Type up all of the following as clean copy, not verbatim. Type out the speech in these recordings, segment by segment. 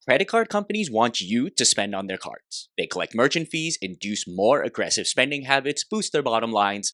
Credit card companies want you to spend on their cards. They collect merchant fees, induce more aggressive spending habits, boost their bottom lines.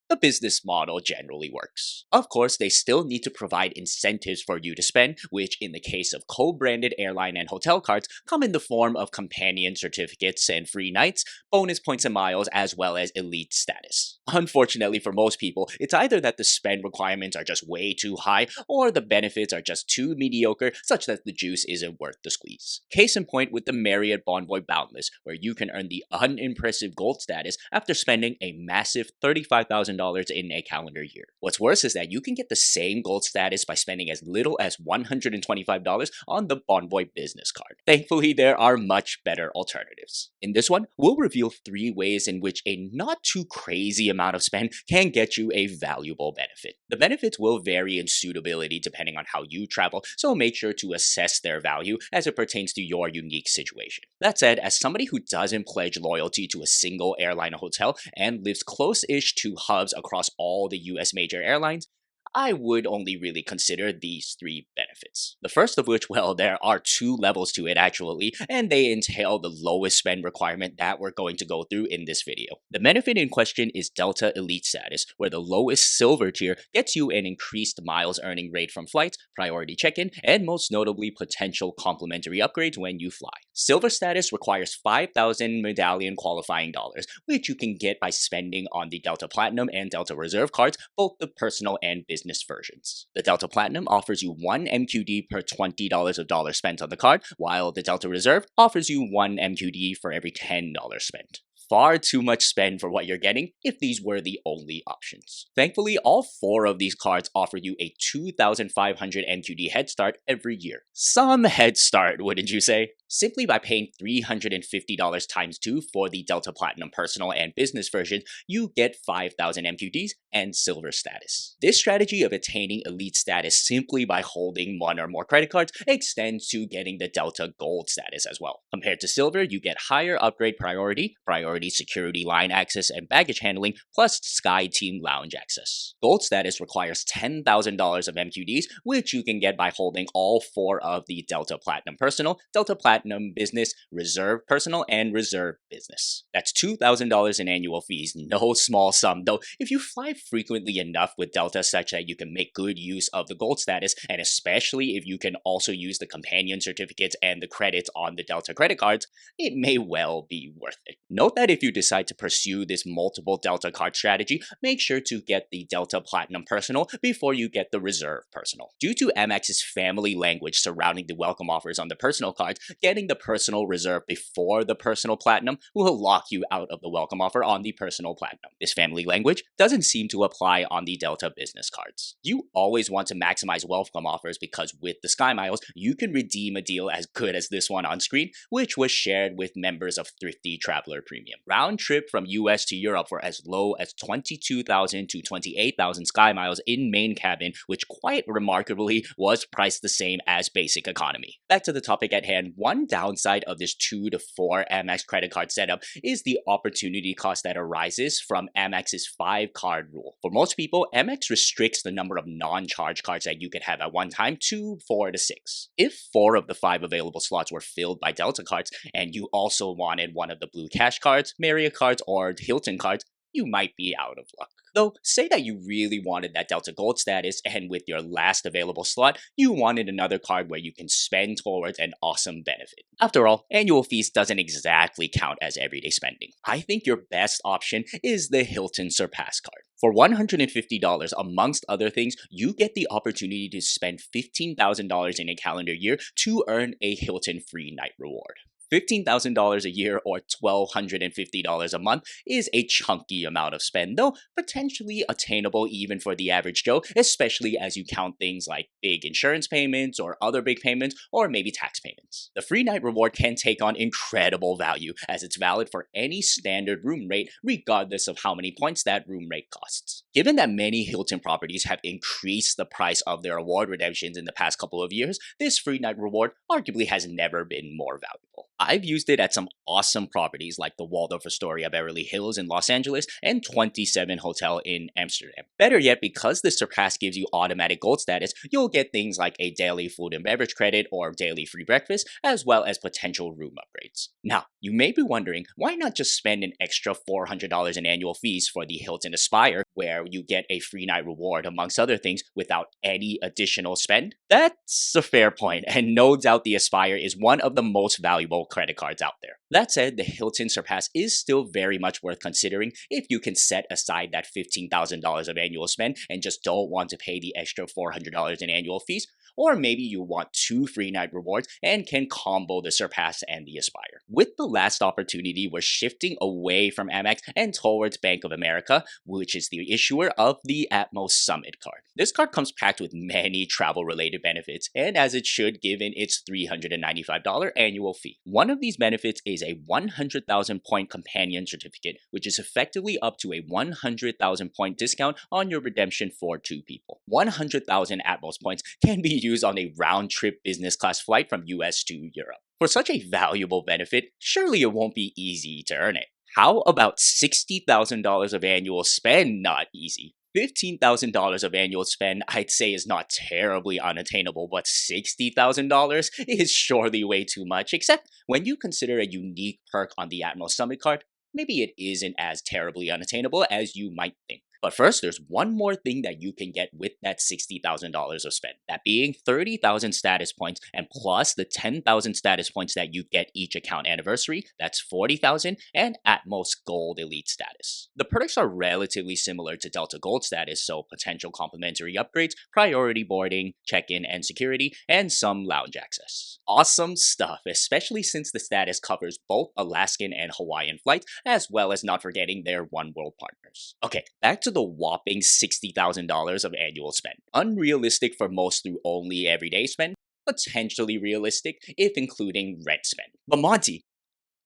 The business model generally works. Of course, they still need to provide incentives for you to spend, which in the case of co-branded airline and hotel cards come in the form of companion certificates and free nights, bonus points and miles, as well as elite status. Unfortunately for most people, it's either that the spend requirements are just way too high or the benefits are just too mediocre such that the juice isn't worth the squeeze. Case in point with the Marriott Bonvoy Boundless, where you can earn the unimpressive gold status after spending a massive $35,000 in a calendar year. What's worse is that you can get the same gold status by spending as little as $125 on the Bonvoy business card. Thankfully, there are much better alternatives. In this one, we'll reveal 3 ways in which a not too crazy amount of spend can get you a valuable benefit. The benefits will vary in suitability depending on how you travel, so make sure to assess their value as it pertains to your unique situation. That said, as somebody who doesn't pledge loyalty to a single airline or hotel and lives close-ish to hubs across all the US major airlines, I would only really consider these 3 benefits. The first of which, well, there are 2 levels to it actually, and they entail the lowest spend requirement that we're going to go through in this video. The benefit in question is Delta Elite status, where the lowest silver tier gets you an increased miles earning rate from flights, priority check-in, and most notably potential complimentary upgrades when you fly. Silver status requires 5,000 medallion qualifying dollars, which you can get by spending on the Delta Platinum and Delta Reserve cards, both the personal and business versions. The Delta Platinum offers you 1 MQD per $20 of dollars spent on the card, while the Delta Reserve offers you 1 MQD for every $10 spent. Far too much spend for what you're getting if these were the only options. Thankfully, all 4 of these cards offer you a 2,500 MQD head start every year. Some head start, wouldn't you say? Simply by paying $350 times 2 for the Delta Platinum Personal and Business version, you get 5,000 MQDs and silver status. This strategy of attaining elite status simply by holding 1 or more credit cards extends to getting the Delta Gold status as well. Compared to silver, you get higher upgrade priority security line access and baggage handling, plus Sky Team Lounge access. Gold status requires $10,000 of MQDs, which you can get by holding all 4 of the Delta Platinum Personal, Delta Platinum Business, Reserve Personal, and Reserve Business. That's $2,000 in annual fees, no small sum, though if you fly frequently enough with Delta such that you can make good use of the gold status, and especially if you can also use the companion certificates and the credits on the Delta credit cards, it may well be worth it. Note that if you decide to pursue this multiple Delta card strategy, make sure to get the Delta Platinum Personal before you get the Reserve Personal. Due to Amex's family language surrounding the welcome offers on the personal cards, getting the Personal Reserve before the Personal Platinum will lock you out of the welcome offer on the Personal Platinum. This family language doesn't seem to apply on the Delta Business cards. You always want to maximize welcome offers because with the Sky Miles, you can redeem a deal as good as this one on screen, which was shared with members of Thrifty Traveler Premium. Round trip from US to Europe for as low as 22,000 to 28,000 Sky Miles in main cabin, which quite remarkably was priced the same as basic economy. Back to the topic at hand, one downside of this 2 to 4 Amex credit card setup is the opportunity cost that arises from Amex's 5-card rule. For most people, Amex restricts the number of non-charge cards that you can have at one time to 4 to 6. If 4 of the 5 available slots were filled by Delta cards, and you also wanted one of the Blue Cash cards, Marriott cards, or Hilton cards, you might be out of luck. Though, say that you really wanted that Delta Gold status, and with your last available slot, you wanted another card where you can spend towards an awesome benefit. After all, annual fees doesn't exactly count as everyday spending. I think your best option is the Hilton Surpass card. For $150, amongst other things, you get the opportunity to spend $15,000 in a calendar year to earn a Hilton free night reward. $15,000 a year or $1,250 a month is a chunky amount of spend, though potentially attainable even for the average Joe, especially as you count things like big insurance payments or other big payments or maybe tax payments. The free night reward can take on incredible value as it's valid for any standard room rate regardless of how many points that room rate costs. Given that many Hilton properties have increased the price of their award redemptions in the past couple of years, this free night reward arguably has never been more valuable. valuable. I've used it at some awesome properties like the Waldorf Astoria Beverly Hills in Los Angeles and 27 Hotel in Amsterdam. Better yet, because the Surpass gives you automatic gold status, you'll get things like a daily food and beverage credit or daily free breakfast, as well as potential room upgrades. Now, you may be wondering, why not just spend an extra $400 in annual fees for the Hilton Aspire, where you get a free night reward amongst other things without any additional spend? That's a fair point, and no doubt the Aspire is one of the most valuable credit cards out there. That said, the Hilton Surpass is still very much worth considering if you can set aside that $15,000 of annual spend and just don't want to pay the extra $400 in annual fees. Or maybe you want 2 free night rewards and can combo the Surpass and the Aspire. With the last opportunity, we're shifting away from Amex and towards Bank of America, which is the issuer of the Atmos Summit card. This card comes packed with many travel-related benefits, and as it should, given its $395 annual fee. One of these benefits is a 100,000 point companion certificate, which is effectively up to a 100,000 point discount on your redemption for 2 people. 100,000 Atmos points can be used on a round-trip business class flight from US to Europe. For such a valuable benefit, surely it won't be easy to earn it. How about $60,000 of annual spend not easy? $15,000 of annual spend I'd say is not terribly unattainable, but $60,000 is surely way too much, except when you consider a unique perk on the Atmos Summit card, maybe it isn't as terribly unattainable as you might think. But first, there's one more thing that you can get with that $60,000 of spend, that being 30,000 status points, and plus the 10,000 status points that you get each account anniversary, that's 40,000, and Atmos Gold Elite status. The perks are relatively similar to Delta Gold status, so potential complimentary upgrades, priority boarding, check-in and security, and some lounge access. Awesome stuff, especially since the status covers both Alaskan and Hawaiian flights, as well as not forgetting their One World partners. Okay, back to the whopping $60,000 of annual spend. Unrealistic for most through only everyday spend, potentially realistic if including rent spend. But Monty,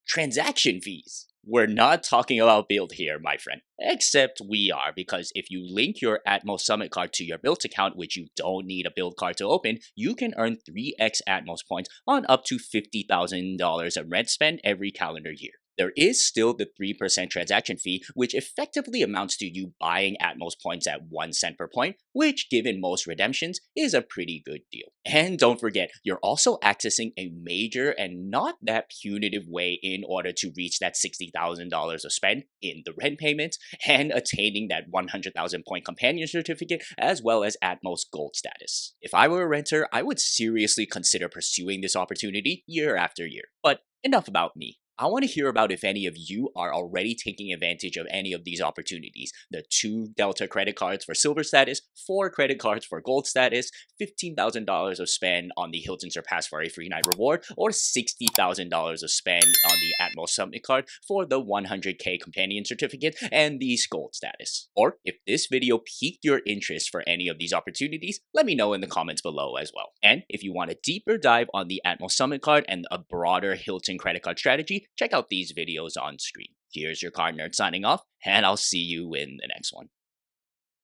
transaction fees. We're not talking about Build here, my friend. Except we are, because if you link your Atmos Summit card to your Build account, which you don't need a Build card to open, you can earn 3x Atmos points on up to $50,000 of rent spend every calendar year. There is still the 3% transaction fee, which effectively amounts to you buying Atmos points at 1 cent per point, which, given most redemptions, is a pretty good deal. And don't forget, you're also accessing a major and not that punitive way in order to reach that $60,000 of spend in the rent payments and attaining that 100,000 point companion certificate as well as Atmos Gold status. If I were a renter, I would seriously consider pursuing this opportunity year after year. But enough about me. I want to hear about if any of you are already taking advantage of any of these opportunities. The 2 Delta credit cards for silver status, 4 credit cards for gold status, $15,000 of spend on the Hilton Surpass for a free night reward, or $60,000 of spend on the Atmos Summit card for the 100K companion certificate and the gold status. Or if this video piqued your interest for any of these opportunities, let me know in the comments below as well. And if you want a deeper dive on the Atmos Summit card and a broader Hilton credit card strategy, check out these videos on screen. Here's your card nerd signing off, and I'll see you in the next one.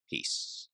Peace.